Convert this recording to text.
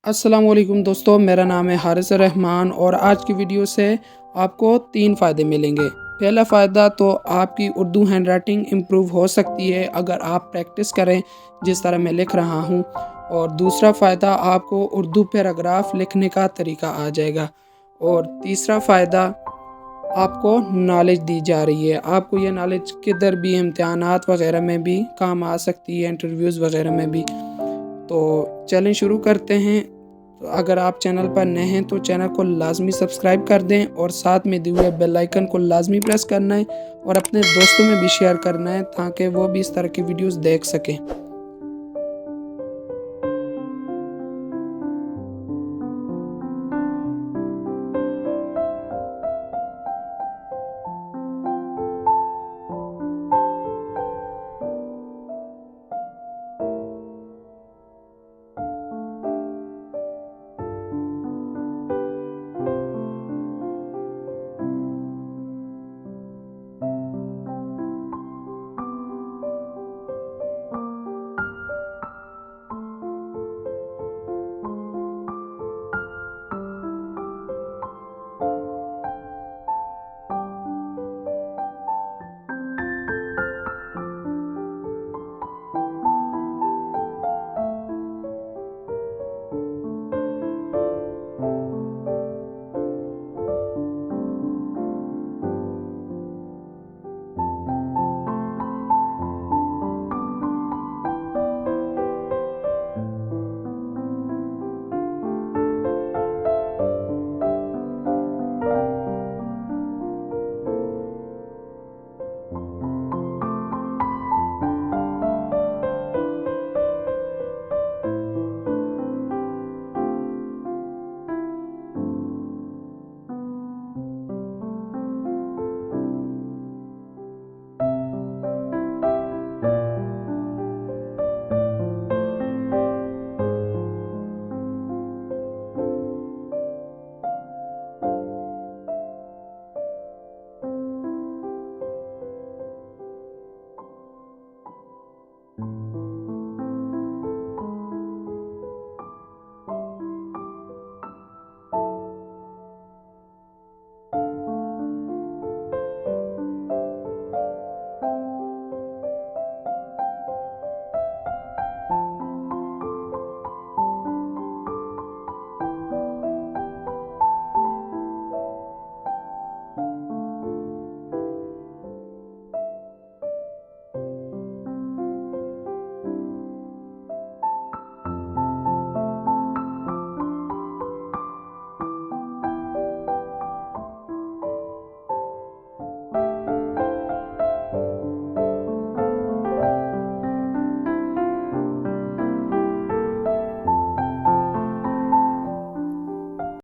अस्सलाम वालेकुम दोस्तों, मेरा नाम है हारिस रहमान और आज की वीडियो से आपको 3 फ़ायदे मिलेंगे। पहला फ़ायदा तो आपकी उर्दू हैंडराइटिंग इम्प्रूव हो सकती है अगर आप प्रैक्टिस करें जिस तरह मैं लिख रहा हूँ। और दूसरा फ़ायदा आपको उर्दू पैराग्राफ लिखने का तरीका आ जाएगा। और तीसरा फ़ायदा आपको नॉलेज दी जा रही है। आपको ये नॉलेज किधर भी इम्तिहानात वग़ैरह में भी काम आ सकती है, इंटरव्यूज़ वग़ैरह में भी। तो चलें शुरू करते हैं। तो अगर आप चैनल पर नए हैं तो चैनल को लाज़मी सब्सक्राइब कर दें और साथ में दिए हुए बेल आइकन को लाज़मी प्रेस करना है और अपने दोस्तों में भी शेयर करना है ताकि वो भी इस तरह की वीडियोस देख सकें।